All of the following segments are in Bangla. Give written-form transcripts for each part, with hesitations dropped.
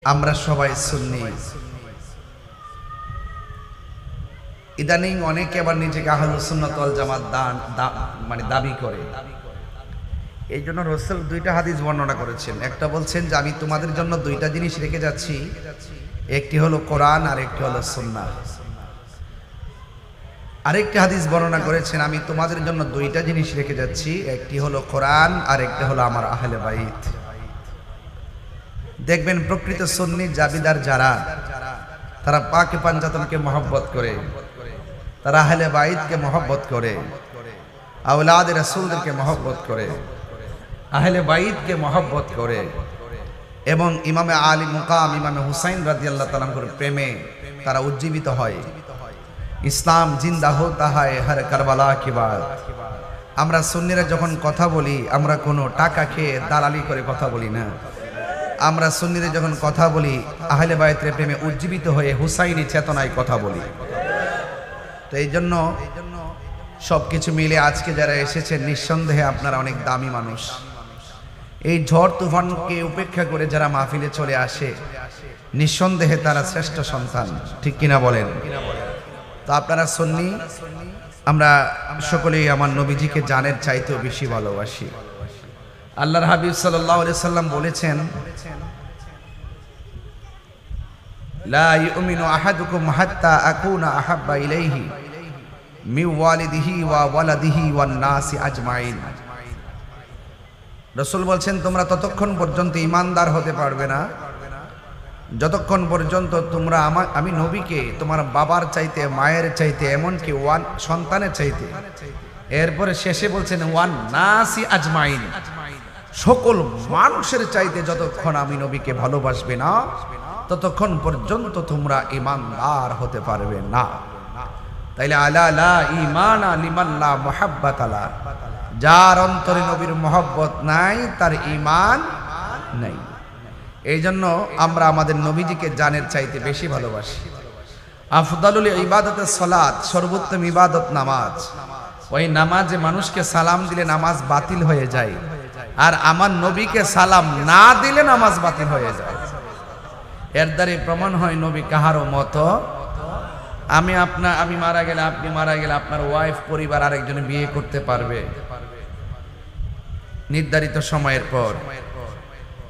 আমরা সবাই সুন্নি। ইদানিং অনেকে আবার নিজেকে আহলুস সুন্নাত ওয়াল জামাত মানে দাবি করে। এই জন্য রাসূল দুইটা হাদিস বর্ণনা করেছেন। একটা বলছেন যে আমি তোমাদের জন্য দুইটা জিনিস রেখে যাচ্ছি, একটি হলো কোরআন আর একটি হলো সুন্নাহ। আরেকটি হাদিস বর্ণনা করেছেন আমি তোমাদের জন্য দুইটা জিনিস রেখে যাচ্ছি, একটি হলো কোরআন আর একটি হলো আমার আহলে বাইত। দেখবেন প্রকৃত সুন্নি জাবিদার যারা, তারা পাক পাঞ্জাতনকে মহব্বত করে, তারা আহলে বাইতকে মহব্বত করে, আওলাদ রাসূলদেরকে মহব্বত করে, আহলে বাইতকে মহব্বত করে এবং ইমামে আলী মুকাম ইমামে হুসাইন রাদিয়াল্লাহু তাআলা আনহুর প্রেমে তারা উজ্জীবিত হয়। ইসলাম জিন্দা হোতা হয় হর কারবালা কি বাত। আমরা সুন্নিরা যখন কথা বলি, আমরা কোনো টাকা খেয়ে দালালি করে কথা বলি না। আমরা সুন্নিরা যখন কথা বলি, আহলে বাইতের প্রেমে উজ্জীবিত হয়ে হুসাইনি চেতনায় কথা বলি। তো এই জন্য সবকিছু মিলে আজকে যারা এসেছেন, নিঃসন্দেহে আপনারা অনেক দামি মানুষ। এই ঝড় তুফানকে উপেক্ষা করে যারা মাহফিলে চলে আসে, নিঃসন্দেহে তারা শ্রেষ্ঠ সন্তান, ঠিক কিনা বলেন? তো আপনারা সুন্নি, আমরা সকলেই আমার নবীজিকে জানের চাইতেও বেশি ভালোবাসি। আল্লাহর হাবিব সাল্লাল্লাহু আলাইহি সাল্লাম বলেছেন, লা ইউমিনু আহাদুকুম হাত্তা আকুনা আহাব্বা ইলাইহি মিন ওয়ালিদিহি ওয়া ওয়ালাদিহি ওয়ান নাসি আজমাইন। রাসূল বলছেন, তোমরা ততক্ষণ পর্যন্ত ঈমানদার হতে পারবে না যতক্ষণ পর্যন্ত তোমরা আমি নবীকে তোমার বাবার চাইতে, মায়ের চাইতে, এমনকি ওয়ান সন্তানের চাইতে, এরপরে শেষে বলছেন ওয়ান নাসি আজমাইন, সকল মানুষের চাইতে যতক্ষণ আমি নবীকে ভালোবাসবে না ততক্ষণ পর্যন্ত তোমরা ঈমানদার হতে পারবে না। তাইলে আলা লা ঈমানা লিমান লা মুহাব্বাতা লা, যার অন্তরে নবীর মহব্বত নাই তার ঈমান নাই। এই জন্য আমরা আমাদের নবীজিকে জানের চাইতে বেশি ভালোবাসি। আফদালুল ইবাদাতুস সালাত, সর্বোত্তম ইবাদত নামাজ। ওই নামাজে মানুষকে সালাম দিলে নামাজ বাতিল হয়ে যায়, আর আমার নবীকে সালাম না দিলে নামাজ বাতিল হয়ে যায়। এর দ্বারা প্রমাণ হয় নবী কাহারও মতো। আমি মারা গেলে, আপনি মারা গেলে আপনার ওয়াইফ পরিবার আরেকজনে বিয়ে করতে পারবে নির্ধারিত সময়ের পর,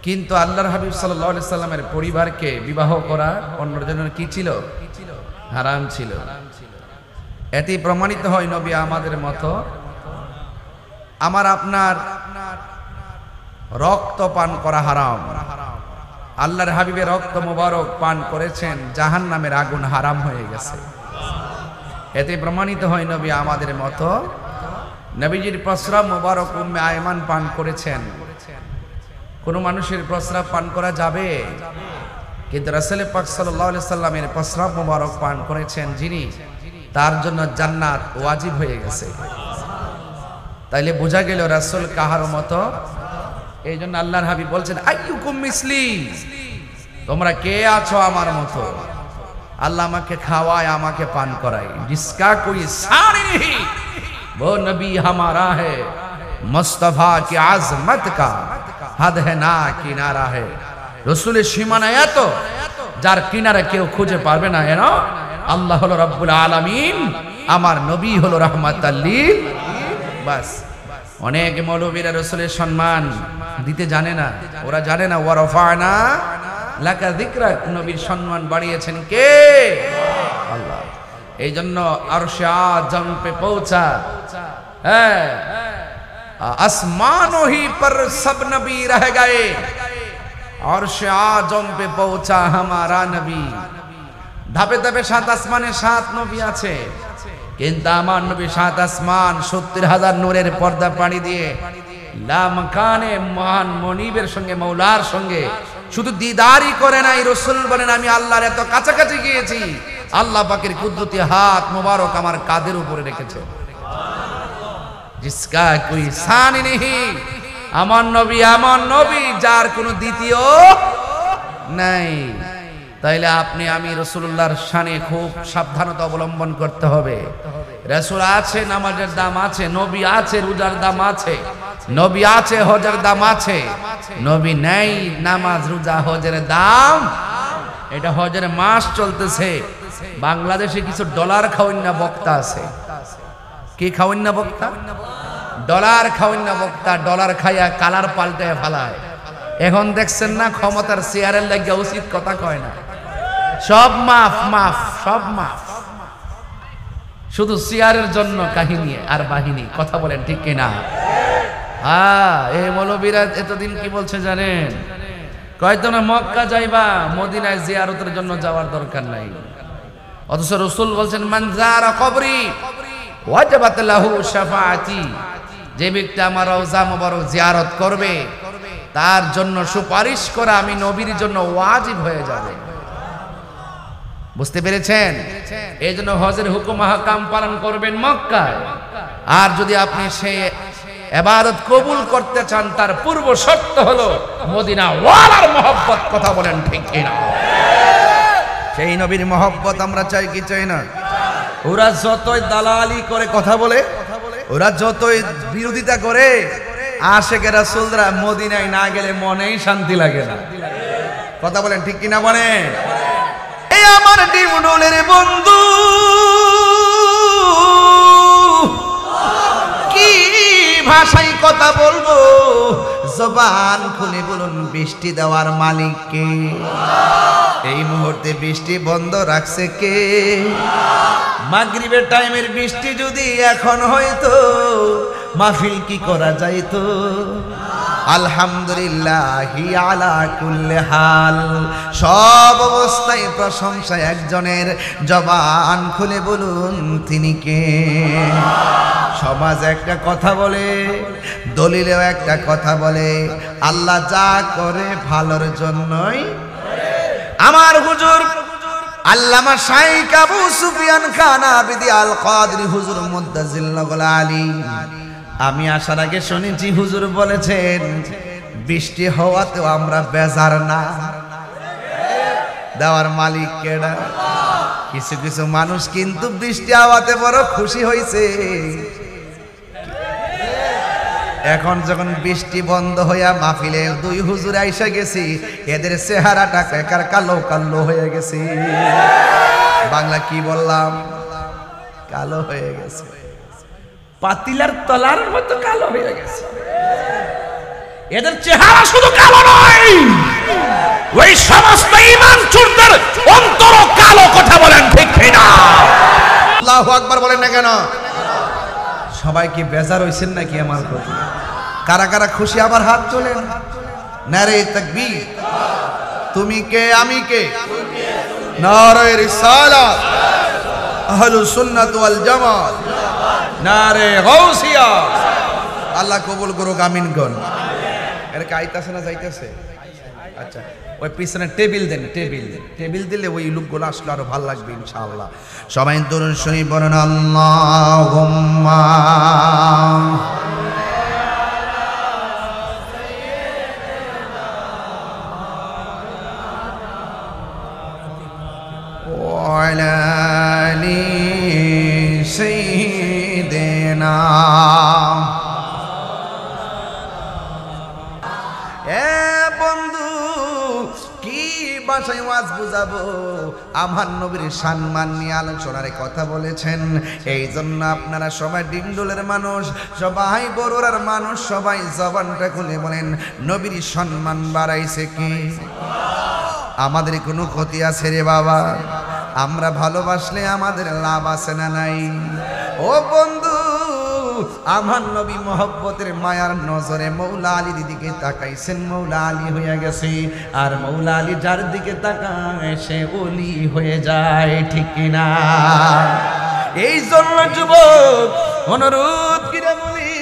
কিন্তু আল্লাহর হাবিব সাল্লাল্লাহু আলাইহি সাল্লামের পরিবারকে বিবাহ করা অন্যজনের কি ছিল? হারাম ছিল। এটি প্রমাণিত হয় নবী আমাদের মতো। আমার আপনার রক্ত পান করা হারাম। আল্লাহর হাবিবের রক্ত মোবারক পান করেছেন, জাহান্নামের আগুন হারাম হয়ে গেছে। এতে প্রমাণিত হয় নবী আমাদের মতো। নবীজির প্রস্রাব মোবারক উম্মে আয়মান পান করেছেন। কোন মানুষের প্রস্রাব পান করা যাবে, কিন্তু রাসূল পাক সাল্লাল্লাহু আলাইহি সাল্লামের প্রস্রাব মোবারক পান করেছেন যিনি, তার জন্য জান্নাত ওয়াজিব হয়ে গেছে। তাইলে বোঝা গেল রাসূল কাহার মতো। এই জন্য আল্লাহর হাবিব বলছেন, আইয়ুকুম মিসলি, তোমরা কে আছো আমার মতো? আল্লাহ আমাকে খাওয়ায়, আমাকে পান করায়। জিসকা কোই সানি নেহি वो नबी हमारा है, मुस्तफा की आजमत का हद है ना किनारा है। रसूलेर সীমানা এত, যার কিনারা কেউ খুঁজে পারবে না। এন আল্লাহ হলো রব্বুল আলামিন, আমার নবী হলো রাহমাতাল লিল। বাস। অনেক মৌলবীরা রসুলের সম্মান দিতে জানে না, ওরা জানে না ওয়া রাফা'না লাকা যিকরাক, নবীর সম্মান বাড়িয়েছেন কে? আল্লাহ। এই জন্য আরশে আযম পে পৌঁছা, হ্যাঁ, আসমানো হি পর সব নবী রহ গয়ে, আরশে আযম পে পৌঁছা হামারা নবী। ধাপে ধাপে 7 আসমানে 7 নবী আছে, কিন্তু আমার নবী 7 আসমান 70,000 নূরের পর্দা পাড়ি দিয়ে লামকানে মহান মনিবের সঙ্গে, মৌলার সঙ্গে শুধু দিদারই করে নাই, রসুল বলেন আমি আল্লাহর এত কাছাকাছি গিয়েছি, আল্লাহ পাকের কুদরতি হাত মোবারক আমার কাঁধের উপরে রেখেছে। জিসকা কোই সানি নেহি, আমার নবী যার কোনো দ্বিতীয় নাই। তাইলে আপনি আমি রাসূলুল্লাহর শানে খুব সাবধানতা অবলম্বন করতে হবে। রাসূল আছে, নামাজের দাম আছে, নবী আছে, রোজার দাম আছে, নবী আছে, হজের দাম আছে। নবী নেই, নামাজ রোজা হজের দাম। এটা হজের মাস চলতেছে। বাংলাদেশে কিছু ডলার খাওয়ান্না বক্তা আছে। কি খাওয়ান্না বক্তা? ডলার খাওয়ান্না বক্তা। ডলার খাইয়া কালার পাল্টায় ফালায়। এখন দেখছেন না, ক্ষমতার চেয়ারের লাগিয়া উচিত কথা কয় না। সব মাফ মাফ, সব মাফ, শুধু চেয়ারের জন্য কাহিনী আর বাহিনী। কথা বলেন ঠিক কিনা? হ্যাঁ, এই মৌলবীরা এতদিন কি বলছে জানেন? কয়তো না মক্কা যাইবা, মদিনায় জিয়ারতের জন্য যাওয়ার দরকার নাই। অথচ রাসূল বলছেন মান যারা কবরি ওয়াজাবাত লাহু শাফাআতি, যে ব্যক্তি আমার রওজা মুবারক জিয়ারত করবে তার জন্য সুপারিশ করা আমি নবীর জন্য ওয়াজিব হয়ে যাবে। বুঝতে পেরেছেন? এই জন্য হজের হুকুম আহকাম পালন করবেন মক্কায়। আর যদি আপনি সেই ইবাদত কবুল করতে চান, তার পূর্ব শর্ত হলো মদিনা ওয়ালার মহব্বত। কথা বলেন ঠিক কিনা? সেই নবীর মহব্বত আমরা চাই কি চাই না? ওরা যতই দালালি করে কথা বলে, ওরা যতই বিরোধিতা করে, আশেকে রাসূলরা মদিনায় না গেলে মনেই শান্তি লাগে না। কথা বলেন ঠিক কিনা? বলেন। এই আমার ডিমডোলের বন্ধু, কি ভাষায় কথা বলবো? জবান খুলে বলুন বৃষ্টি দেওয়ার মালিক কে? এই মুহূর্তে বৃষ্টি বন্ধ রাখছে কে? মাগরিবের টাইমের বৃষ্টি যদি এখন হয়তো, মাহফিল কি করা যাইতো? আলহামদুলিল্লাহি আলা কুল্লি হাল, সব অবস্থায় প্রশংসা একজনের। জবান খুলে বলুন তিনি কে? সমাজ একটা কথা বলে, দলিলেও একটা কথা বলে, আল্লাহ যা করে ভালোর জন্যই। আমার হুজুর আল্লামা শাইখ আবু সুফিয়ান খান আবিদি আল কাদরি হুজুর মুদ্দাজিল্লাহুল আলী, আমি আসার আগে শুনেছি হুজুর বলেছেন বৃষ্টি হওয়াতেও আমরা বেজার না। দেওয়ার মালিক কেডা? কিছু কিছু মানুষ কিন্তু বৃষ্টি হওয়াতে বড় খুশি হয়েছে। এখন যখন বৃষ্টি বন্ধ হইয়া মাহফিলে দুই হুজুর আইসা গেছি, এদের চেহারাটা একার কালো কালো হয়ে গেছে। বাংলা কি বললাম? কালো হয়ে গেছে, পাতিলার তলার মতো কালো হয়ে গেছে। এদের চেহারা শুধু কালো নয়, ওই সমস্ত ঈমান চোরদের অন্তর কালো। কথা বলেন ঠিক কিনা? আল্লাহু আকবার বলেন না কেন? সবাই কি বেজার হইছেন নাকি আমার প্রতি? কারা কারা খুশি আবার হাত তোলেন। নারে তাকবীর। তুমি কে আমি কে? নারে রিসালাত, আহলুস সুন্নাত ওয়াল জামাত, নারে গাউসিয়া। আল্লাহ কবুল করুক, আমিন কোন। এর কাইতাছে না যাইতেছে? আচ্ছা, ওই পিছনে টেবিল দেন, টেবিল দিলে ওই লোকগুলো আসলে আরো ভালো লাগবে ইনশাআল্লাহ। সবাই দরুদ শরীফ পড়েন। আল্লাহুম্মা ওয়া আলা আলি সাইয়্যিদিনা। ভাষায় ওয়াজ বুঝাবো? আমার নবীর সম্মান নিয়ে আলোচনার কথা বলেছেন। এই জন্য আপনারা সবাই ডিমডোলের মানুষ, সবাই বড়রার মানুষ, সবাই জবানটা খুলে বলেন নবীর সম্মান বাড়াইছে কি? আমাদের কোনো ক্ষতি আছে রে বাবা? আমরা ভালোবাসলে আমাদের লাভ আছে না নাই? ও বন্ধু, আমার নবী মহব্বতের মায়ার নজরে মৌলা আলীর দিকে তাকাইছেন, মৌলা আলী হয়ে গেছে। আর মৌলা আলী যার দিকে তাকায় সে ওলি হয়ে যায়, ঠিক কিনা? এই জন্য যুবক অনুরোধ করে বলি,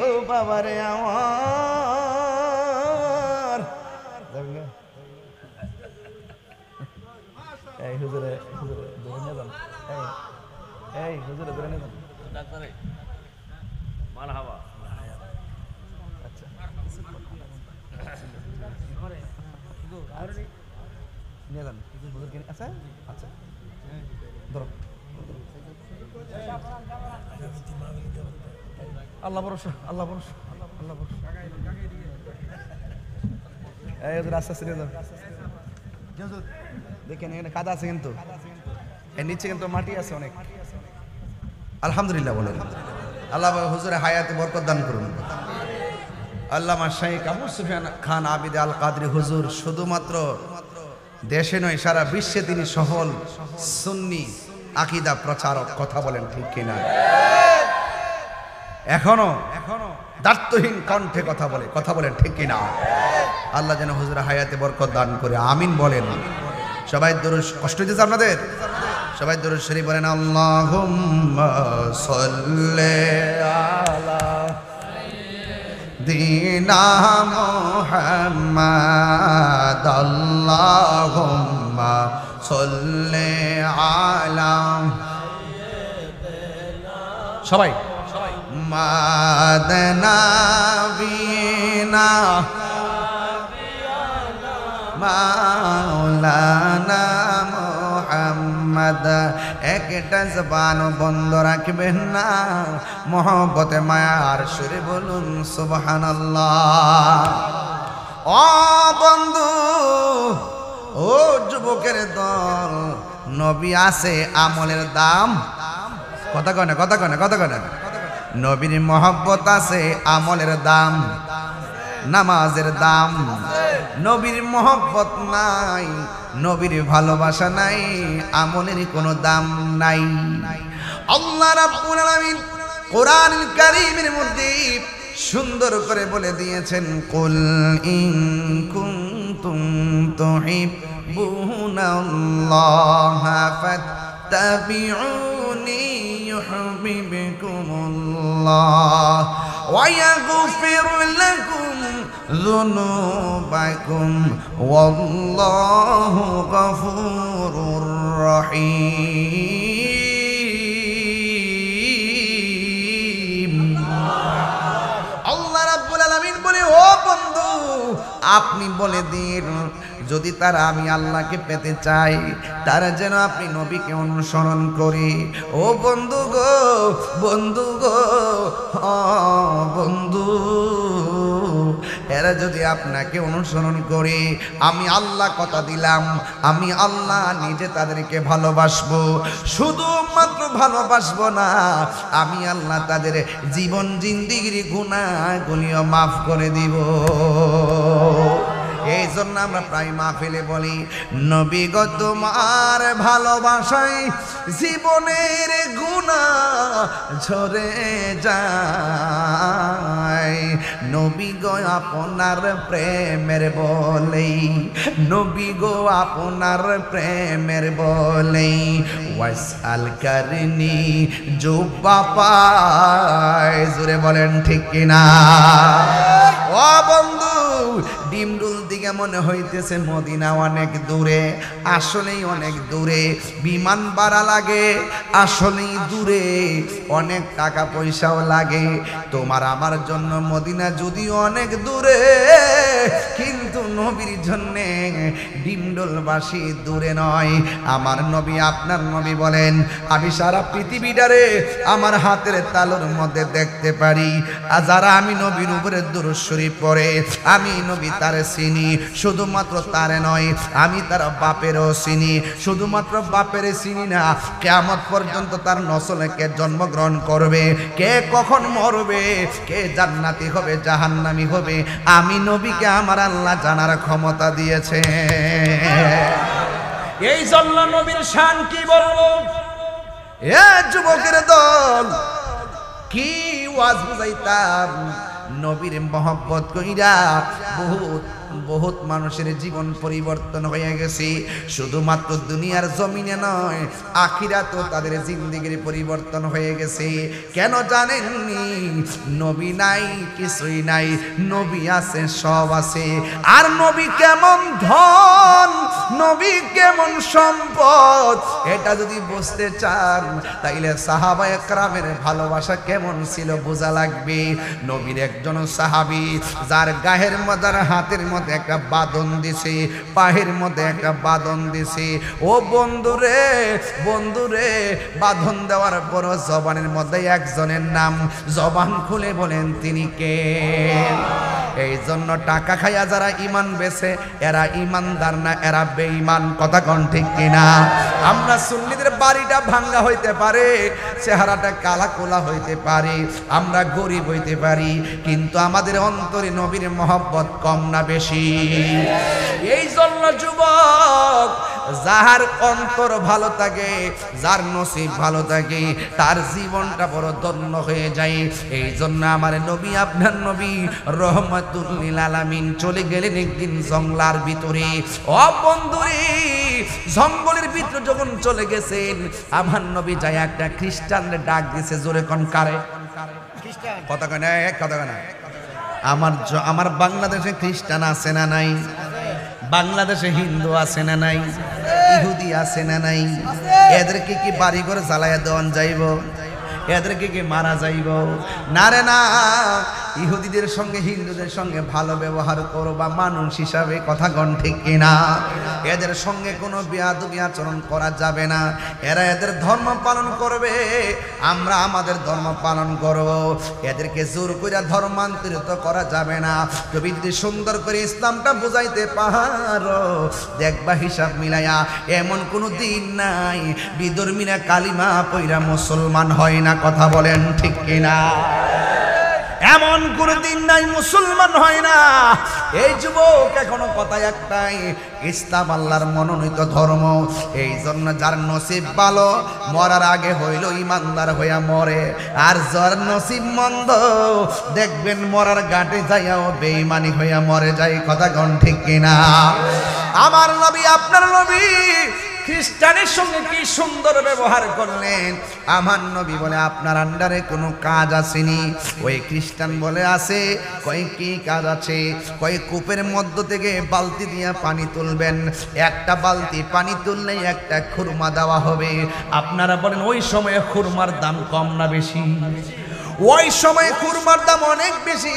ও বাবারে আমার, এই হুজুরে হুজুরে ধরে নিয়ে যান, এই হুজুরে ধরে নিয়ে যান ডাক্তারে। মারহাবা। আচ্ছা, নিলাম হুজুর কে। আচ্ছা আচ্ছা, ধরো। আল্লাহ ভরসা, আল্লাহ ভরসা। রাস্তা ছেড়ে দাও, দেখেন এখানে কাদা আছে কিন্তু, এর নিচে কিন্তু মাটি আছে অনেক। আলহামদুলিল্লাহ বলেন। আল্লাহ হুজুরে হায়াতে বরকত দান করুন। আল্লামা শাইখ আবু সুফিয়ান খান আবিদ আল কাদরি হুজুর শুধুমাত্র দেশে নয় সারা বিশ্বে তিনি সফল সুন্নি আকীদা প্রচারক। কথা বলেন ঠিক কিনা? এখনো দার্থহীন কণ্ঠে কথা বলেন ঠিক কিনা? আল্লাহ যেন হুজুরে হায়াতে বরকত দান করে, আমিন বলেন। সবাই দরুদ, কষ্ট হইতেছে আপনাদের? সবাই দরুদ শরীফ বলেন। আল্লাহুম্মা সাল্লি আলা সাইয়্যিদিনা মুহাম্মাদ, আল্লাহুম্মা সাল্লি আলা সবাই মাদনা বিনা মাওলানা মুহাম্মদ। একটা জবান বন্ধ রাখবেন না, মহব্বতে মায়ার সুরে বলুন সুবহানাল্লাহ। ও বন্ধু, ও যুবকের দল, নবী আছে আমলের দাম। কথা কনে নবীর মহব্বত আছে আমলের দাম, নামাজের দাম। নবীর মহব্বত নাই, নবীর ভালোবাসা নাই, আমলের কোনো দাম নাই। আল্লাহ রাব্বুল আলামিন কোরআনুল কারীমের মধ্যে সুন্দর করে বলে দিয়েছেন, কুল ইন কুনতুম তুহিব্বুনাল্লাহা ফাত্তাবিউনি ইউহিব্বুকুমুল্লাহ ওয়া ইয়াগফির লাকুম যুনুবাকুম ওয়াল্লাহু গফুরুর রহিম। আল্লাহ রাব্বুল আলামিন বলে, ও বন্ধু আপনি বলে দিন, যদি তারা আমি আল্লাহকে পেতে চাই, তারা যেন আপনি নবীকে অনুসরণ করে। ও বন্ধু গো, বন্ধু গো, বন্ধু, এরা যদি আপনাকে অনুসরণ করে, আমি আল্লাহ কথা দিলাম, আমি আল্লাহ নিজে তাদেরকে ভালোবাসবো। শুধুমাত্র ভালোবাসবো না, আমি আল্লাহ তাদের জীবন জিন্দিগির গুনাহগুলিও মাফ করে দিব। এই জন্য আমরা প্রায় মাহফিলে বলি, নবী গো তোমার ভালোবাসায় জীবনের গুনাহ ঝরে যায়। নবী গো আপনার প্রেমের বলেই, নবী গো আপনার প্রেমের বলেই ওয়াসআল করনি জুব্বা পায়। জোরে বলেন ঠিক কিনা? ও বন্ধু, ডিমডুল দিকে মনে হইতেছে মদিনা অনেক দূরে, আসলেই অনেক দূরে। বিমান ভাড়া লাগে, আসলেই দূরে। অনেক টাকা পয়সাও লাগে। তোমার আমার জন্য মদিনা যদিও অনেক দূরে, কিন্তু নবীর জন্যে ডিমডুলবাসী দূরে নয়। আমার নবী, আপনার নবী বলেন, আমি সারা পৃথিবীটারে আমার হাতের তালুর মধ্যে দেখতে পারি। আর যারা আমি নবীর উপরে দুরূদ শরীফ পড়ে, আমি নবী তারে চিনি। শুধুমাত্র তারে নয়, আমি তার বাপেরও চিনি। শুধুমাত্র বাপের চিনি না, কিয়ামত পর্যন্ত তার নসলে কে জন্মগ্রহণ করবে, কে কখন মরবে, কে জান্নাতি হবে জাহান্নামী হবে, আমি নবীকে আমার আল্লাহ জানার ক্ষমতা দিয়েছে। এই জন্য নবীর শান কি বলবো? এ যুবকের দল, কি ওয়াজ বুঝাইতাম, নবীর মহব্বত কইরা বহুত মানুষের জীবন পরিবর্তন হয়ে গেছে। শুধুমাত্র দুনিয়ার জমিনে নয়, আখিরাতেও তাদের জিন্দেগির পরিবর্তন হয়ে গেছে। কেন জানেননি? নবী নাই, কিছুই নাই, নবী আছে, সব আছে। আর নবী কেমন ধন, নবী কেমন সম্পদ এটা যদি বুঝতে চান তাইলে সাহাবায়ে কেরামের ভালোবাসা কেমন ছিল বোঝা লাগবে। নবীর একজন সাহাবী যার গায়ের মধ্যে হাতের মধ্যে একটা বাঁধন দিছে, পায়ের মধ্যে একটা বাঁধন দিছে। ও বন্ধুরে বন্ধুরে, বাঁধন দেওয়ার পর জবানের মধ্যে একজনের নাম, জবান খুলে বলেন তিনি কে? এই জন্য টাকা খাইয়া যারা ইমান বেছে এরা ইমানদার না, এরা বেঈমান। কথা কোন ঠিক কিনা? আমরা সুন্নিদের বাড়িটা ভাঙ্গা হইতে পারে, চেহারাটা কালা কোলা হইতে পারে, আমরা গরিব হইতে পারি, কিন্তু আমাদের অন্তরে নবীর মহব্বত কম না বেশি? এই জন্য যুবক, যার অন্তর ভালো থাকে, যার নসিব ভালো থাকে, তার জীবনটা বড় ধন্য হয়ে যায়। এই জন্য আমার নবী, আপনার নবী রহমাতুল লিল আলামিন চলে গেলেন একদিন জঙ্গলার ভিতরে। ও বন্ধুরে, জঙ্গলের ভিতরে যখন চলে গেছেন, আমার নবী যায় একটা খ্রিস্টানরে ডাক দিয়েছে। জোরে কোন কারে? কথা কয় না, কথা কয় না। আমার বাংলাদেশে খ্রিস্টান আছে না নাই? বাংলাদেশে হিন্দু আছে না নাই? ইহুদি আছে না নাই? এদেরকে কি বাড়ি ঘর জ্বালাইয়া দেওয়ান যাইব? এদেরকে কি মারা যাইব? না রে না, ইহুদিদের সঙ্গে হিন্দুদের সঙ্গে ভালো ব্যবহার করবা মানুষ হিসাবে। কথা কোন ঠিক কিনা? এদের সঙ্গে কোনো বেয়াদবি আচরণ করা যাবে না। এরা এদের ধর্ম পালন করবে, আমরা আমাদের ধর্ম পালন করব। এদেরকে জোর করে ধর্মান্তরিত করা যাবে না। তুমি যদি সুন্দর করে ইসলামটা বুঝাইতে পারো, দেখবা হিসাব মিলাইয়া এমন কোনো দিন নাই বিধর্মীরা কালিমা পইরা মুসলমান হয় না। কথা বলেন ঠিক কিনা? এমন কোনো দিন নাই মুসলমান হয় না। এই যুবক, এখনো কথা একটাই, ইসলাম আল্লাহর মনোনীত ধর্ম। এই জন্য যার নসিব ভালো, মরার আগে হইল ইমানদার হইয়া মরে, আর যার নসিব মন্দ দেখবেন মরার ঘাটে যাইয়াও বেঈমানি হইয়া মরে যায়। কথা কোন ঠিক কিনা? আমার নবী, আপনার নবী খ্রিস্টানের সঙ্গে কি সুন্দর ব্যবহার করলেন। আমার নবী বলে, আপনার আন্ডারে কোনো কাজ আসেনি? ওই খ্রিস্টান বলে আছে। কয় কি কাজ আছে? কয় কূপের মধ্য থেকে বালতি দিয়ে পানি তুলবেন, একটা বালতি পানি তুললেই একটা খুরমা দেওয়া হবে। আপনারা বলেন ওই সময়ে খুরমার দাম কম না বেশি? ওই সময় খুরমার দাম অনেক বেশি।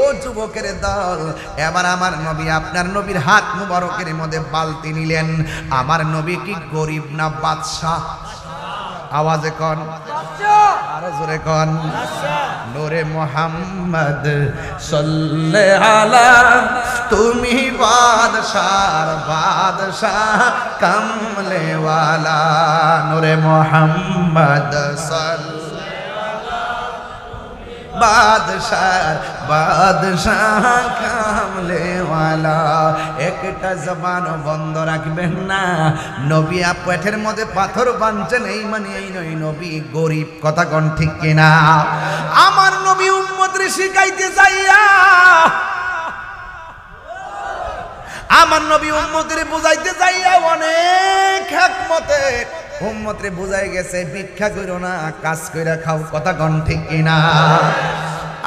ও যুবকের দল, এবার আমার নবী, আপনার নবীর হাত মুবারকের মধ্যে বালতি নিলেন। আমার নবী কি গরিব না বাদশাহ? আওয়াজে কন, আরো জোরে কন। নূরে মুহাম্মদ সাল্লাল্লাহু আলা, তুমি বাদশার বাদশাহ কামলে ওয়ালা। নূরে মুহাম্মদ সাল্লাল্লাহু বাদশাহ বাদশাহ কামলে ওয়ালা। একটা জবান বন্ধ রাখবেন না। নবী পেটের মধ্যে পাথর বাঁধছেন, এই মানে এই নয় নবী গরিব। কথা কোন ঠিক কিনা? আমার নবী উম্মতরে শিখাইতে যাইয়া, আমার নবী উম্মতরে বুঝাইতে যাইয়া অনেক হিকমতে উম্মতরে বুঝাই গেছে, ভিক্ষা কইরো না, কাজ কইরা খাও। কথা কোন ঠিক কিনা?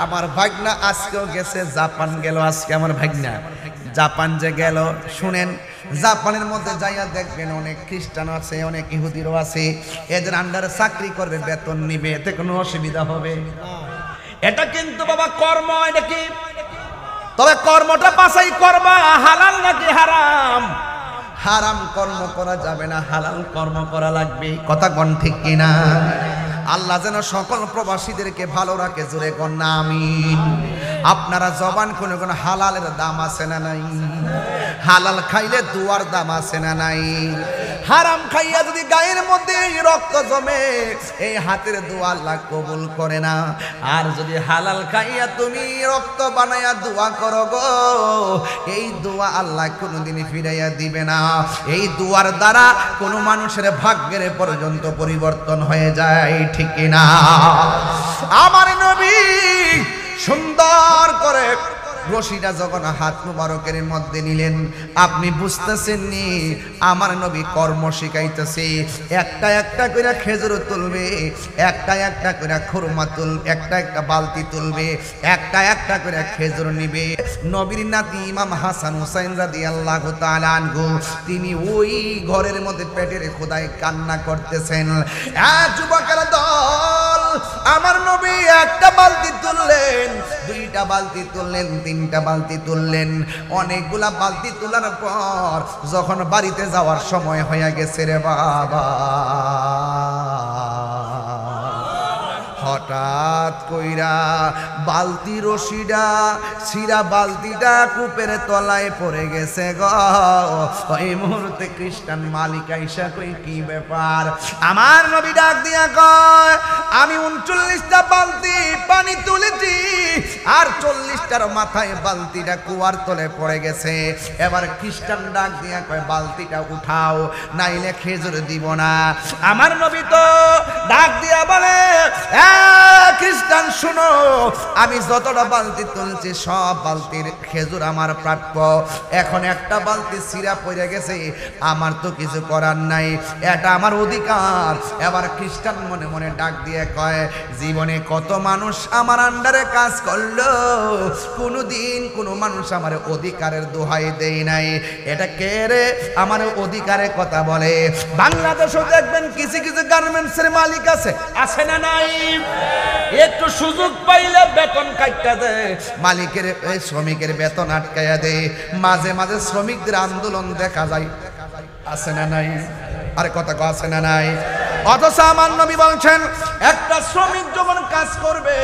আমার ভাগনা আজকেও গেছে, জাপান গেল আজকে। আমার ভাগনা জাপান যে গেল, শুনেন, জাপানের মধ্যে যাইয়া দেখবেন অনেক খ্রিস্টান আছে, অনেক ইহুদিরও আছে। এদের আন্ডারে চাকরি করবে, বেতন নিবে, এতে কোনো অসুবিধা হবে? এটা কিন্তু বাবা কর্ম। এটা কি? তবে কর্মটা বাছাই করবা, হালাল নাকি হারাম। হারাম কর্ম করা যাবে না, হালাল কর্ম করা লাগবে। কথা কোন ঠিক কিনা? আল্লাহ যেন সকল প্রবাসীদেরকে ভালো রাখে। জোরে কোন না আমিন। আপনারা জবান কোন কোন হালালের দাম আছে না নাই? হালাল খাইলে দুয়ার দাম আছে না নাই? হারাম খাইয়া যদি গায়ের মধ্যে রক্ত জমে, এই হাতের দোয়া আল্লাহ কবুল করে না। আর যদি হালাল খাইয়া তুমি রক্ত বানাইয়া দোয়া করো গো, এই দোয়া আল্লাহ কোনোদিন ফিরাইয়া দিবে না। এই দোয়ার দ্বারা কোনো মানুষের ভাগ্যের পর্যন্ত পরিবর্তন হয়ে যায়। ঠিক না? আমার নবী সুন্দর করে রশিটা যখন হাত মুবারকের মধ্যে নিলেন, আপনি বুঝতেছেন নি আমার নবী কর্ম শিখাইতেছে। একটা একটা করে খেজুর তুলবে, একটা একটা করে খুরমা একটা একটা বালতি তুলবে, একটা একটা করে খেজুর নিবে। নবীর নাতি ইমাম হাসান হুসাইন রাদিয়াল্লাহু তাআলা আনহু তিনি ওই ঘরের মধ্যে পেটের খোদায় কান্না করতেছেন। যুবকের দল, আমার নবী একটা বালতি তুললেন, দুইটা বালতি তুললেন, তিনটা বালতি তুললেন, অনেকগুলা বালতি তোলার পর যখন বাড়িতে যাওয়ার সময় হয়ে গেছে রে বাবা, হঠাৎ কইরা বালতি রশিটা সিরা বালতিটা কূপের তলায় পড়ে গেছে গো। এই মুহূর্তে খ্রিস্টান মালিক আইসা কই কি ব্যাপার? আমার নবী ডাক দিয়া কয় আমি 39টা বালতি পানি তুলেছি আর 40টার মাথায় বালতিটা কুয়ার তলে পড়ে গেছে। এবার খ্রিস্টান ডাক দিয়া কয় বালতিটা উঠাও, নাইলে খেজুর দিব না। আমার নবী তো ডাক দিয়া বলে খ্রিস্টান শুনো, আমি যতটা বালতি তুলছি সব বালতির খেজুর আমার প্রাপ্য। এখন একটা বালতি সিরা পড়ে গেছে, আমার তো কিছু করার নাই, এটা আমার অধিকার। এবার খ্রিস্টান মনে মনে ডাক দিয়ে কয় জীবনে কত মানুষ আমার আন্ডারে কাজ করলো, কোনোদিন কোনো মানুষ আমার অধিকারের দোহাই দেয় নাই। এটা কে রে আমার অধিকারের কথা বলে? বাংলাদেশও দেখবেন কিছু কিছু গার্মেন্টসের মালিক আছে, আছে না নাই? একটু সুযোগ পাইলে বেতন কাটতে দেয়, মালিকের শ্রমিকের বেতন আটকাইয়া দেয়। মাঝে মাঝে শ্রমিকদের আন্দোলন দেখা যায়, আছে না নাই? আরে কথা আছে না নাই? অথচ আমার নবী বলছেন একটা শ্রমিক যখন কাজ করবে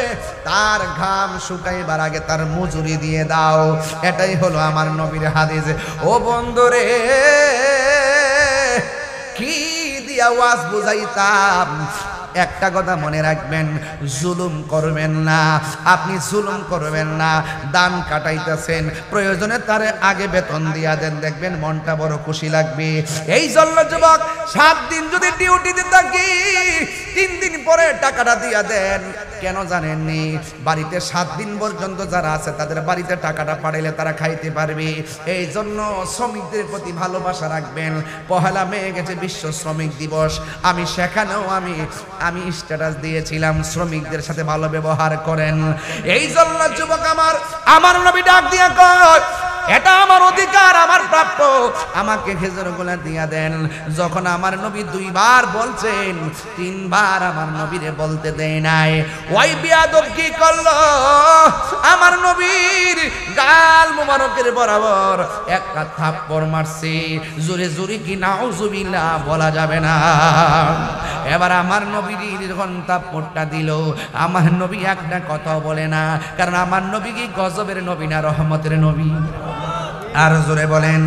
তার ঘাম শুকাইবার আগে তার মজুরি দিয়ে দাও। এটাই হলো আমার নবীর হাদিস। ও বন্ধুরে, কি দিয়া ওয়াজ বুঝাইতাম, একটা কথা মনে রাখবেন, জুলুম করবেন না, আপনি জুলুম করবেন না। দান কাটাইতেছেন, প্রয়োজনে তার আগে বেতন দিয়া দেন, দেখবেন মনটা বড় খুশি লাগবে। এই জন্য যুবক 7 দিন যদি ডিউটিতে থাকি 3 দিন পরে টাকাটা দিয়া দেন। কেন জানেননি? বাড়িতে 7 দিন পর্যন্ত যারা আছে তাদের বাড়িতে টাকাটা পাঠাইলে তারা খাইতে পারবে। এই জন্য শ্রমিকদের প্রতি ভালোবাসা রাখবেন। পহেলা মে গেছে বিশ্ব শ্রমিক দিবস, আমি সেখানেও আমি স্ট্যাটাস দিয়েছিলাম শ্রমিকদের সাথে ভালো ব্যবহার করেন। এই জন্য যুবক আমার নবী ডাক দিয়া কয় এটা আমার অধিকার, আমার প্রাপ্য, আমাকে খেজুরগুলা দিয়া দেন। যখন আমার নবী 2 বার বলছেন, 3 বার আমার নবীরে বলতে দেয় নাই। ওই বিয়াদব কি করলো? আমার নবীর গাল মুবারকের বরাবর একটা থাপ্পড় মারছে। জোরে জোরে কি নাউজুবিল্লাহ বলা যাবে না। এবার আমার নবীর যখন থাপ্পড়টা দিল, আমার নবী একটা কথা বলে না, কারণ আমার নবী কি গজবের নবী না রহমতের নবী? আর জোরে বলেন,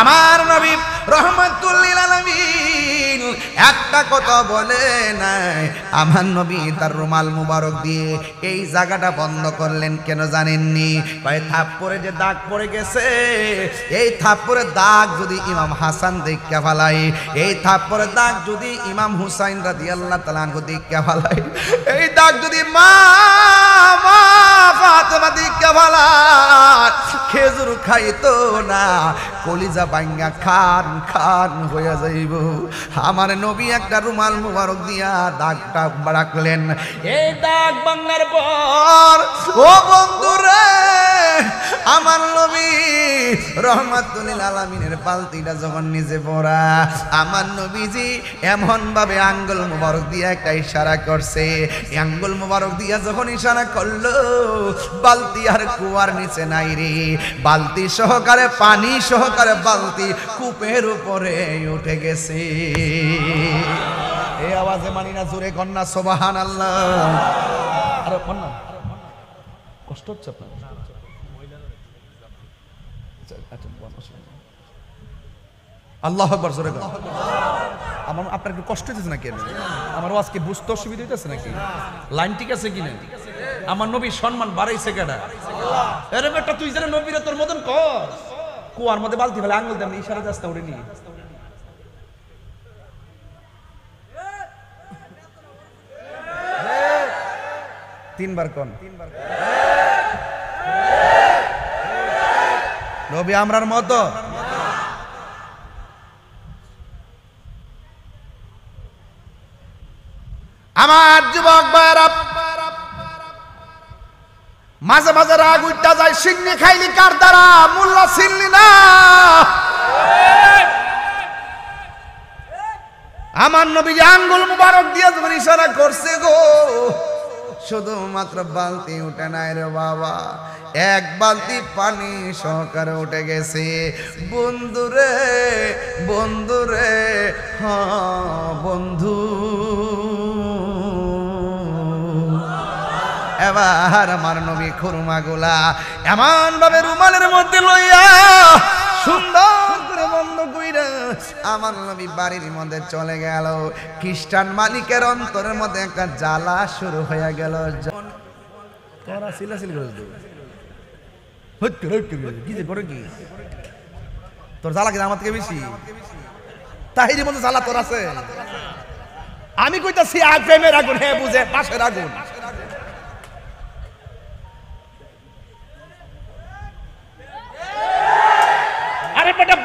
আমার নবী রহমাতুল লিল আলামিন একটা কথা বলে নাই। আমার নবী তার রুমাল মুবারক দিয়ে এই জায়গাটা বন্ধ করলেন, কেন জানেননি? ভাই থাপ্পড়ে যে দাগ পড়ে গেছে, এই থাপ্পড়ের দাগ যদি ইমাম হাসান দেখা ফেলায়, এই থাপ্পড়ের দাগ যদি ইমাম হুসাইন রাদিয়াল্লাহু তাআলা আনহু দেখা ফেলায়, এই দাগ যদি মা ফাতেমা দেখা ফেলায়, খেজুর খাইতো না, কলিজা ভাঙ্গা খান খান হয়ে যাইব। আমার নবী একটা রুমাল মুবারক দিয়া দাগটা রাখলেন। এই দাগ ভাঙার পর ও বন্ধুরে, আমার নবী রহমাতুল লিল আলামিনের বালতিটা যখন নিজে পড়া, আমার নবীজি এমন ভাবে আঙ্গুল মুবারক দিয়া একটা ইশারা করছে। আঙ্গুল মুবারক দিয়া যখন ইশারা করলো, বালতি আর কুয়ার নিচে নাই রে, বালতি সহকারে পানি সহকারে বালতি কূপের উপরে উঠে গেছে। এই আওয়াজে মানি না, জোরে কন্যা সুবহানাল্লাহ। আরে কন্যা কষ্ট হচ্ছে আপনার? আল্লাহু আকবার, জোরে কর। আমার আপনার কি কষ্ট হচ্ছে নাকি? আমার আজকে বুঝতে অসুবিধা হইতেছে নাকি? লাইন ঠিক আছে কিনা? আমার নবী সম্মান বাড়াইছে কেডা? আরে বেটা তুই জানে নবীরে তোর মতন কর। কুয়ার মধ্যে বালতি ফেলে আঙ্গুল দেন, ইশারা রাস্তা উড়ে নিয়ে 3 বার কোন নবী আমরার মতো? আমার যুবক ভাইরা, মাঝে মাঝে রাগ উঠটা যায়, সিন্নি খাইলি কার দ্বারা, মোল্লা চিনলি না। আমার নবী আঙ্গুল মুবারক দিয়ে যখন ইশারা করছে গো, শুধুমাত্র বালতি উঠে নাই রে বাবা, এক বালতি পানি সহকারে উঠে গেছে। বন্ধুরে বন্ধুরে, হ্যাঁ বন্ধু, এবার আমার নবী খুরমা গুলা এমন ভাবে রুমালের মধ্যে লইয়া সুন্দর করে বন্ধ কইরা আমার নবী বাড়ির মধ্যে চলে গেল। খ্রিস্টান মালিকের অন্তরের মধ্যে একটা জ্বালা শুরু হয়ে গেল। তোরা সিলাসিল করে দে, কি যে করে কি তোর জ্বালা কি আমার থেকে বেশি? তাহিরের মধ্যে জ্বালা তোর আছে। আমি কইতাছি আগ প্রেমের আগুন, হ্যাঁ বুঝে পাশের আগুন।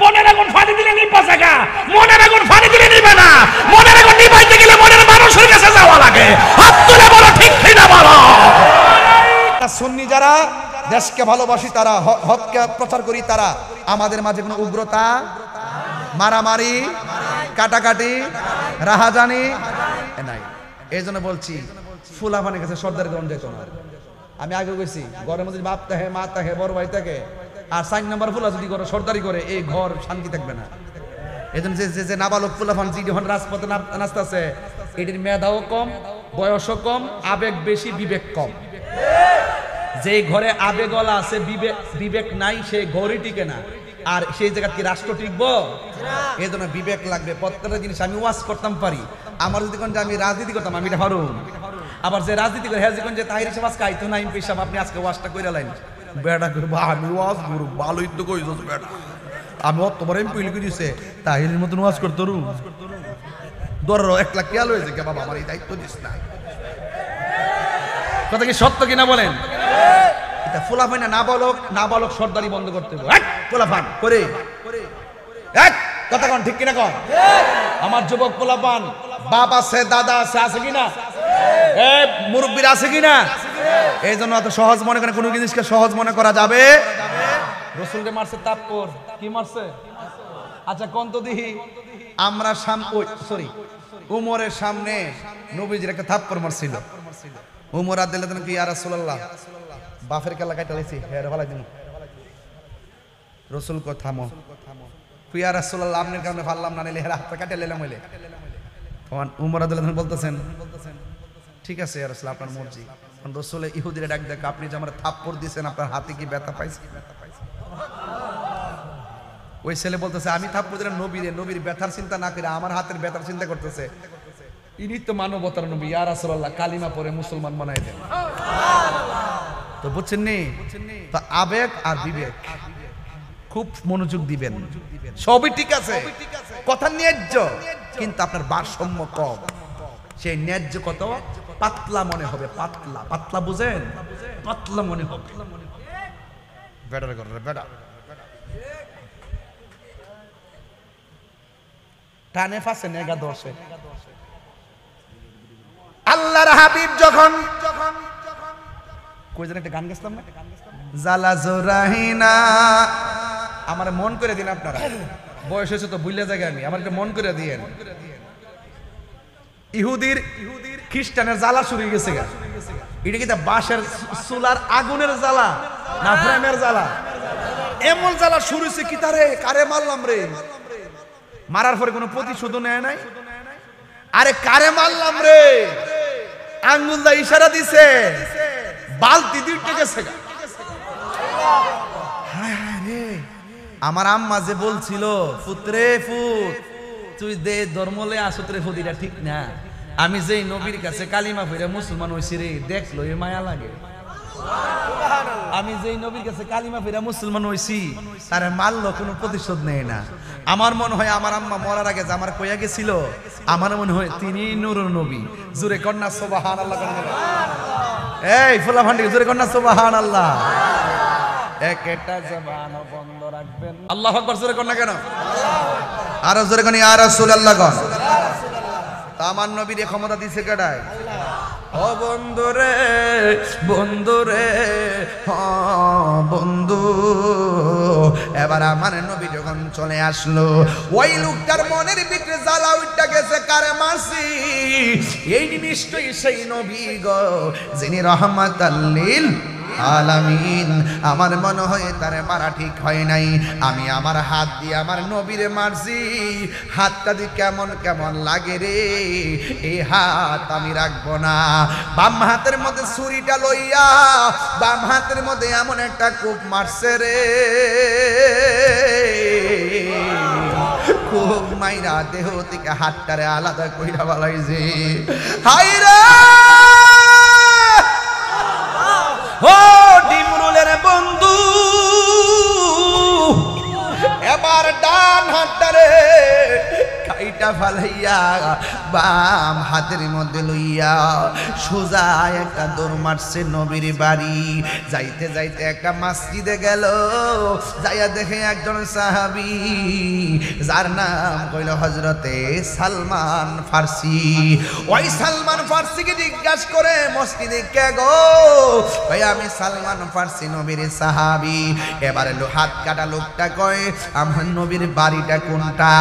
মনের আগুন ফানি দিলে নিবা জায়গা, মনের আগুন ফানি দিলে নিবে না। মনের আগুন নিবাইতে গেলে মনের মানুষের কাছে যাওয়া লাগে। হাত তুলে বলো ঠিক কিনা বলো। সুন্নি যারা দেশকে ভালোবাসি, তারা হককে প্রচার করি, তারা আমাদের মাঝে কোনো উগ্রতা, মারামারি, কাটাকাটি, রাহাজানি নাই। এই জন্য বলছি ফুলাফানের কাছে সর্দার গণ যেত না। আমি আগে গেছি, ঘরের মধ্যে বাপ থাকে, মা থাকে, বড় ভাই থাকে, আর 4 নম্বর ফুলা যদি করে সর্দারি করে, এই ঘর শান্তি থাকবে না। এই জন্য যে নাবালক ফুলাফান যখন রাজপথে নাচতেছে, এটির মেধাও কম, বয়সও কম, আবেগ বেশি, বিবেক কম। যে ঘরে আবেগলা আছে, বিবেক নাই, সেই ঘরই টিকে না। আর সেই জায়গা কি রাষ্ট্র টিকবো? এই জন্য বিবেক লাগবে। প্রত্যেকটা জিনিস আমি ওয়াজ করতাম পারি, আমার যদি কোন আমি রাজনীতি করতাম আমি এটা পারুম। আবার যে রাজনীতি করে, হ্যাঁ যে তাহির সাহেব আজকে আইতো না, এমপি সাহেব আপনি আজকে ওয়াজটা কইরা লাইন, বেটা করবো আমি ওয়াজ করব, ভালোই তো কইছ বেটা, আমি অতবার এমপি লিখে দিছে, তাহিরের মতন ওয়াজ করতে রু ধরো 1 লাখ কেয়াল হয়েছে কে বাবা, আমার এই দায়িত্ব দিস না। কথা কি সত্য কিনা বলেন? এটা ফুলাফান না নাবালক সর্দারি বন্ধ করতে হবে। ফুলাফান করে কথা কন ঠিক কিনা কন? আমার যুবক ফুলাফান বাপ আছে, দাদা আছে, আছে কিনা? মুরব্বীরা আছে কিনা? এই জন্য এত সহজ মনে করেন, কোনো জিনিসকে সহজ মনে করা যাবে। রসুলকে মারছে তাপ্পর, কি মারছে? আচ্ছা কোন তো দিহি, আমরা উমরের সামনে নবীজির একটা থাপ্পড় মারছিল। উমর আদিল্লাহ কি ইয়া রাসূলুল্লাহ, বাফের কেলা কাটা লাইছি, হের ভালাই দিন। রসুল কো থামো, ইয়া রাসূলুল্লাহ আপনার কারণে পারলাম না, নিলে হের হাত কাটে লইলাম হইলে। তখন উমর আদিল্লাহ বলতেছেন ঠিক আছে ইয়া রাসূলুল্লাহ, আপনার মর্জি। রসুল ইহুদিরা ডাক দেখ, আপনি যে আমার থাপ্পড় দিয়েছেন আপনার হাতে কি ব্যথা পাইছে? ওই ছেলে বলতেছে আমি থাপ্পড় দিলাম নবীর ব্যথার চিন্তা না করে আমার হাতের ব্যথার চিন্তা করতেছে। ইনি তো মানবতার নবী, ইয়া রাসূলুল্লাহ কালিমা পড়ে মুসলমান বানাই দেন। তো বুঝছেন নি? তো আবেগ আর বিবেক খুব মনোযোগ দিবেন। সবই ঠিক আছে, কথা ন্যায্য, কিন্তু আপনার ভারসাম্য কম। সেই ন্যায্য কত পাতলা মনে হবে, পাতলা পাতলা বুঝেন, পাতলা মনে হবে। বেটার করে বেটা টানে ফাঁসে নেগা দোষে। আল্লাহর হাবিব যখন কই যেন একটা গান গেছিলাম না, জালা জোরাহিনা, আমার মন করে দিন আপনারা, বয়স হয়েছে তো ভুলে জায়গায় আমি, আমার একটা মন করে দিয়েন। ইহুদির খ্রিস্টানের জ্বালা শুরু হয়ে গেছে গা। এটা কি বাঁশের চুলার আগুনের জ্বালা না প্রেমের জ্বালা? এমন জ্বালা শুরু হয়েছে কি তারে কারে মারলাম রে, মারার পরে কোনো প্রতিশোধ নেয় নাই। আরে কারে মারলাম রে, আঙ্গুল দা ইশারা দিছে, বালতি দুইটা গেছে গা। হায় হায় রে, আমার আম্মা যে বলছিল পুত্রে ফুত তুই দে ধর্মলে আসত্রে ফুদিটা ঠিক না, আমি যেই নবীর কাছে কালিমা পড়ে মুসলমান হইছি রে, দেখলো এ মায়া লাগে। আমি যেই নবীর কাছে কালিমা পড়ে মুসলমান হইছি তারে মারলো, কোনো প্রতিশোধ নেয় না। আমার মনে হয় আমার আম্মা মরার আগে আমার কইয়া গেছিল, আমার মনে হয় তিনি নূরের নবী। জোরে কন্যা সুবহানাল্লাহ। এই ফুলা ভান্ডি জোরে কন্যা সুবহানাল্লাহ। একটা জবান বন্ধ রাখ। আল্লাহু আকবার জোরে কোন না কেন? আর জোরে কোন ইয়া রাসূলুল্লাহ কোন? তা আমার নবীর ক্ষমতা দিছে কেডায়? ও বন্ধুরে বন্ধুরে বন্ধু, এবার আমার নবী যখন চলে আসলো, ওই লোকটার মনের ভিতরে জ্বালা উঠে গেছে, কারে মারছি? এই নিশ্চয়ই সেই নবী গো যিনি রাহমাতাল লিল আলামিন। আমার মনে হয় তারে মারা ঠিক হয় নাই। আমি আমার হাত দিয়ে আমার নবীরে মারছি, হাতটা দিয়ে কেমন কেমন লাগে রে, এই হাত আমি রাখবো না। বাম হাতের মধ্যে ছুরিটা লইয়া বাম হাতের মধ্যে এমন একটা কূপ মারছে রে, খুব মাইরা দেহ থেকে হাতটারে আলাদা কইরা বালাইছে। হায়রে ও ডিমরুলের বন্ধু, এবার ডান হাতটারে কাইটা ফালাইয়া বাম হাতের মধ্যে লইয়া সোজা একটা দৌড় মারছে নবীর বাড়ি। যাইতে যাইতে একটা মসজিদে গেল, যাইয়া দেখে একজন সাহাবী যার নাম কইল হযরতে সালমান ফার্সি। ওই সালমান ফার্সিকে জিজ্ঞাসা করে, মসজিদে কে গো? ভাই আমি সালমান ফার্সি, নবীর সাহাবী। এবারে হাত কাটা লোকটা কয়, আমার নবীর বাড়িটা কোনটা?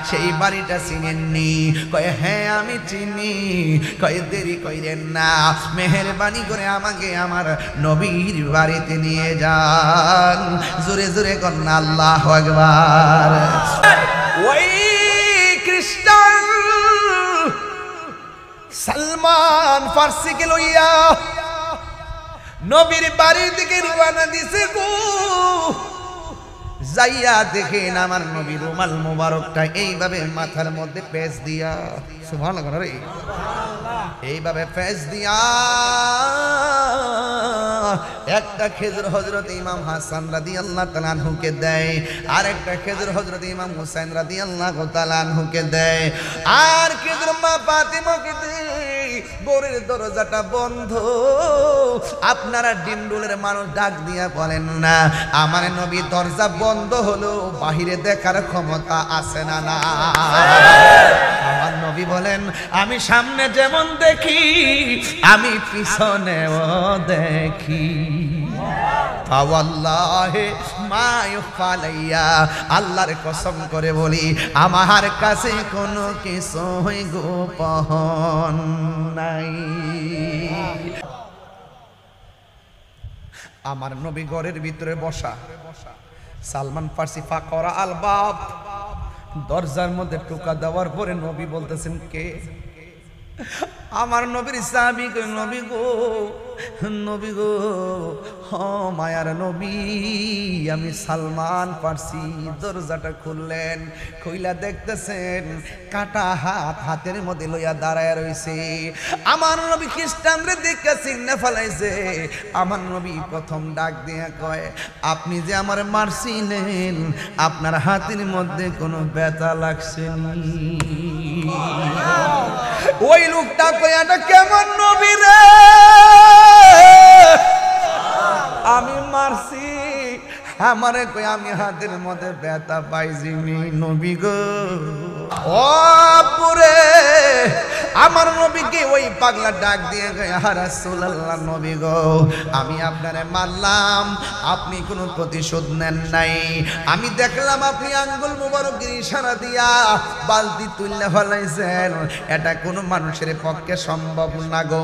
সেই বাড়িটা চিনেননি? কয় হ্যাঁ আমি চিনি। কয় দেরি কইরেন না, মেহেরবানি করে আমাকে আমার নবীর বাড়িতে নিয়ে যান। জোরে জোরে করেন আল্লাহু আকবার। ওই খ্রিস্টান সালমান ফার্সিকে লইয়া নবীর বাড়ির দিকে রওনা দিছে গো। যাইয়া দেখেন আমার নবী রুমাল মোবারকটা এইভাবে মাথার মধ্যে পেঁচ দিয়া, সুবহানাল্লাহ রে, এইভাবে পেঁচ দিয়া একটা খেজুর হযরত ইমাম হাসান রাদিয়াল্লাহু তাআলা আনহুকে দেয়, আর একটা খেজুর হযরত ইমাম হুসাইন রাদিয়াল্লাহু তাআলা আনহুকে দেয়, আর খেজুর মা ফাতিমাকে দেয়। ঘরের দরজাটা বন্ধ। আপনারা ডিন্ডুলের মানুষ ডাক দিয়া বলেন না, আমার নবী দরজা বন্ধ হলো বাহিরে দেখার ক্ষমতা আছে না? না, আমার নবী বলেন, আমি সামনে যেমন দেখি আমি পিছনেও দেখি। আল্লাহর কসম করে বলি, আমার কাছে কোনো কিছুই গোপন নাই। আমার নবী ঘরের ভিতরে বসা, সালমান ফার্সি ফাকরা আল বাব, দরজার মধ্যে টোকা দেওয়ার পরে নবী বলতেছেন কে? আমার নবীর সাহাবী কই, নবী গো, নবী গো, হ মায়ার নবী, আমি সালমান ফার্সি। দরজাটা খুললেন, খুইলা দেখতেছেন কাটা হাত হাতের মধ্যে লইয়া দাঁড়ায় রইছে। আমার নবী খ্রিস্টানরে দেখে চিন্না ফেলাইছে। আমার নবী প্রথম ডাক দিয়া কয়, আপনি যে আমার মারছিলেন, আপনার হাতের মধ্যে কোনো ব্যথা লাগছে নি? ওই লোকটা কই, এটা কেমন নবী রে? আমি মারছি, আমারে কই আমি হাতের মধ্যে ব্যথা পাইছি নি নবী গো। ও পুরে আমার নবীকে ওই পাগলা ডাক দিয়ে কয়, ইয়া রাসূলুল্লাহ, নবী গো, আমি আপনারে মারলাম, আপনি কোনো প্রতিশোধ নেন নাই। আমি দেখলাম আপনি আঙ্গুল মুবারকের ইশারা দিয়া বালতি তুললে ফেলাইছেন, এটা কোনো মানুষের পক্ষে সম্ভব না গো।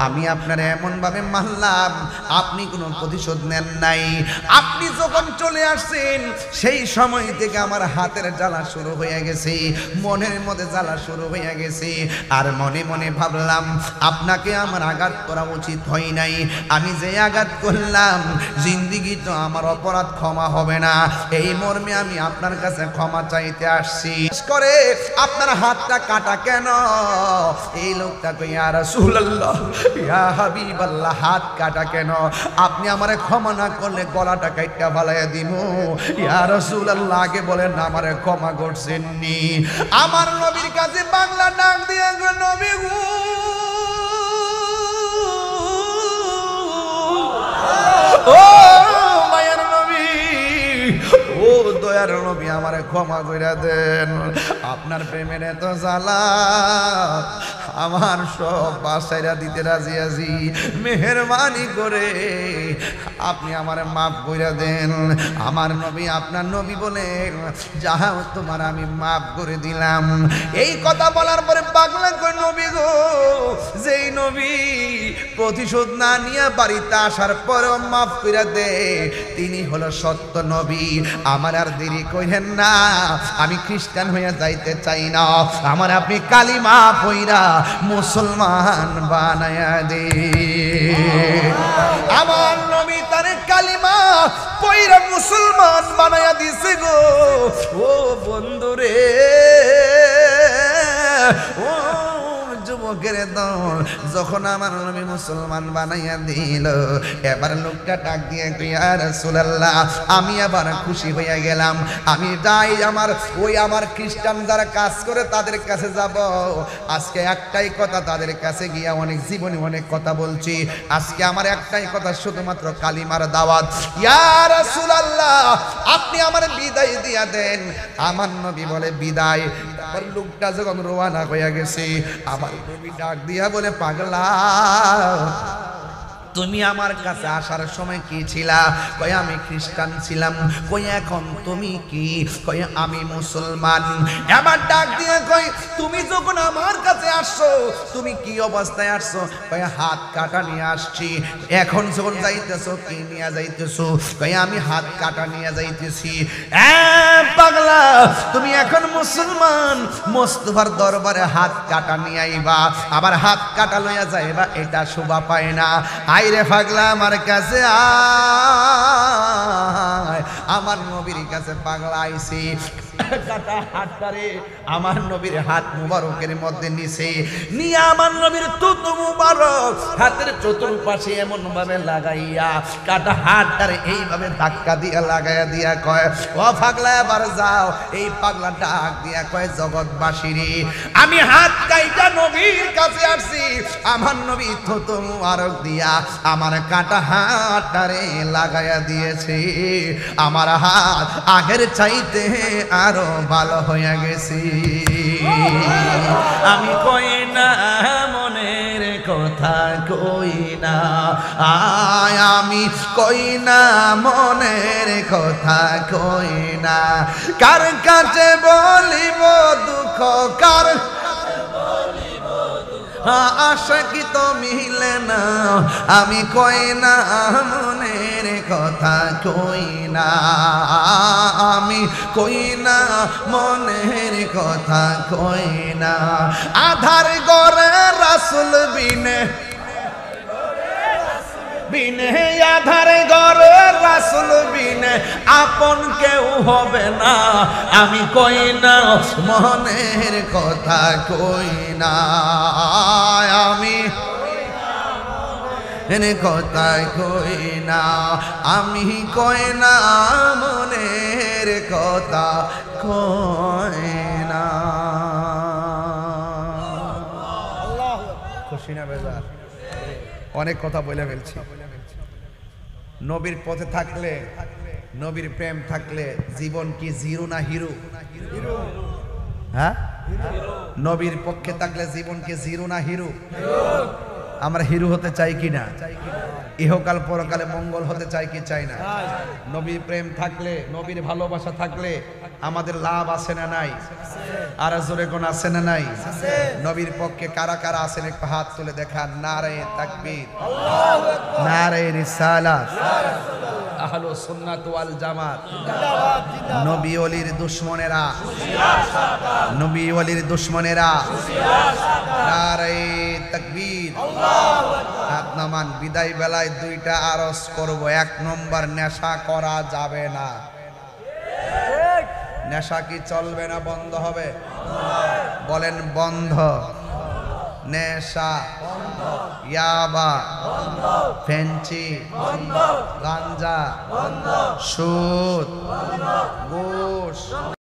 আমি আপনারে এমন ভাবে মারলাম, আপনি কোনো প্রতিশোধ নেন নাই। আপনি যখন চলে আসছেন সেই সময় থেকে আমার হাতের জ্বালা শুরু হয়ে গেছে, মনের মধ্যে জ্বালা শুরু হয়ে গেছে। আর মনে মনে ভাবলাম আপনাকে আমার আঘাত করা উচিত হয় নাই। আমি যে আঘাত করলাম, জিন্দেগি তো আমার অপরাধ ক্ষমা হবে না। এই মর্মে আমি আপনার কাছে ক্ষমা চাইতে আসছি। করে আপনার হাতটা কাটা কেন? এই লোকটা কই, ইয়া রাসূলুল্লাহ, ইয়া হাবিবাল্লাহ, হাত কাটা কেন? আপনি আমারে ক্ষমা না করলে গলাটা কাইটা ফালাইয়া দিমু। ইয়া রাসূলুল্লাহ, আগে বলেন আমারে ক্ষমা করছেন নি? আমার নবীর কাছে বাংলা ডাক দিয়ে, নবী গো, ও মায়ের নবী, ও দয়ার নবী আমারে ক্ষমা কইরা দেন, আপনার প্রেমের এত জ্বালা আমার সব বাসাইরা দিতে রাজি আছি, মেহেরবানি করে আপনি আমারে মাফ কইরা দেন। আমার নবী আপনার নবী বলে, যাহা তোমার আমি মাফ করে দিলাম। এই কথা বলার পরে পাগলা কই, নবী গো, যেই নবী প্রতিশোধ না নিয়ে বাড়িতে আসার পরেও মাফ কইরা দে, তিনি হলো সত্য নবী। আমার আর দেরি কইরেন না, আমি খ্রিস্টান হইয়া যাইতে চাই না, আমার আপনি কালিমা পইরা মুসলমান বানায়া দে। আমার নবী তারে কালিমা পইরা মুসলমান বানায়া দিছে গো। ও বন্ধুরে, ও যুবকের দল, যখন আমার নবী মুসলমান বানাইয়া দিল, এবার লোকটা ডাক দিয়ে কই, ইয়া রাসূলুল্লাহ, আমি আবার খুশি হইয়া গেলাম, আমি যাই আমার খ্রিস্টান যারা কাজ করে তাদের কাছে যাব। আজকে একটাই কথা, তাদের কাছে গিয়া অনেক জীবনে অনেক কথা বলছি, আজকে আমার একটাই কথা, শুধুমাত্র কালিমার দাওয়াত। ইয়া রাসূলুল্লাহ, আপনি আমার বিদায় দিয়া দেন। আমার নবী বলে, বিদায়? তারপর লোকটা যখন রওনা হইয়া গেছে, আমার নবী ডাক দিয়া বলে, পাগলা, তুমি আমার কাছে আসার সময় কি ছিলা? কয় আমি খ্রিস্টান ছিলাম। কই এখন তুমি কি? কই আমি মুসলমান। এবার ডাক দিয়ে কই, তুমি যখন আমার কাছে আসছো তুমি কি অবস্থায় আসছো? কই হাত কাটা নিয়ে আসছি। এখন যখন যাইতেছো কি নিয়ে যাইতেছো? কই আমি হাত কাটা নিয়ে যাইতেছি। পাগলা, তুমি এখন মুসলমান, মুস্তাফার দরবারে হাত কাটা নিয়ে আইবা, আবার হাত কাটা লইয়া যাইবা, এটা শোভা পায় না। আইরে পাগলা, আমার কাছে আয়। আমার নবীর কাছে পাগলা আইছি, কাটা হাতটারে আমার নবীর হাত মুবারকের মধ্যে নিছে, নিয়ে আমার নবীর তুতু মুবারক হাতের চতুর্পাশে এমন ভাবে লাগাইয়া কাটা হাতটারে এইভাবে ধাক্কা দিয়া লাগাইয়া দিয়া কয়, ও পাগলা, এবার যাও। এই পাগলা ডাক দিয়া কয়, জগৎবাসীরে, আমি হাত কাইটা নবীর কাছে আসছি, আমার নবী তুতু মুবারক দিয়া আমার কাটা হাতটারে লাগাইয়া দিয়েছে, আমার হাত আগের চাইতে আরো ভালো হয়ে গেছি। আমি কই না মনের কথা, কই না, আমি কই না মনের কথা, কই না, কার কাছে বলিব দুঃখ, কার আশা কি তো মিলে না, আমি কই না মনের কথা, কই না, আমি কই না মনের কথা, কই না। আধার গরে রাসূল বিনে, বিনে আধার গরে রাসূল বিনে আপন কেউ হবে না, আমি কই না মনের কথা, কই না, আমি মনের কথা, কই না, আমি কই না মনের কথা, কই না। খুশি না বেজার? অনেক কথা বলে ফেলছি। নবীর পথে থাকলে, নবীর প্রেম থাকলে জীবন কি জিরো না হিরো? হ্যাঁ, নবীর পক্ষে থাকলে জীবন কি জিরো না হিরো? আমরা হিরো হতে চাই কি না? ইহকাল পরকালে মঙ্গল হতে চাই কি চাই না? নবীর প্রেম থাকলে, নবীর ভালোবাসা থাকলে আমাদের লাভ আছে না নাই? আর জোরে কোন আছে না নাই? নবীর পক্ষে কারা কারা আছেন একটু হাত তুলে দেখান। নারে তাকবীর, নারে রিসালাত, আহলু সুন্নাত ওয়াল জামাত। নবী ওলির দুশমনেরা, নবী ওলির দুশমনেরা, নারে তাকবীর। হাত নামান। বিদায় বেলায় দুইটা আরজ করব। এক নম্বর, নেশা করা যাবে না। নেশা কি চলবে না বন্ধ হবে? বলেন বন্ধ। নেশা, ইয়াবা, ফেন্সি, গাঞ্জা, সুদ, ঘুষ,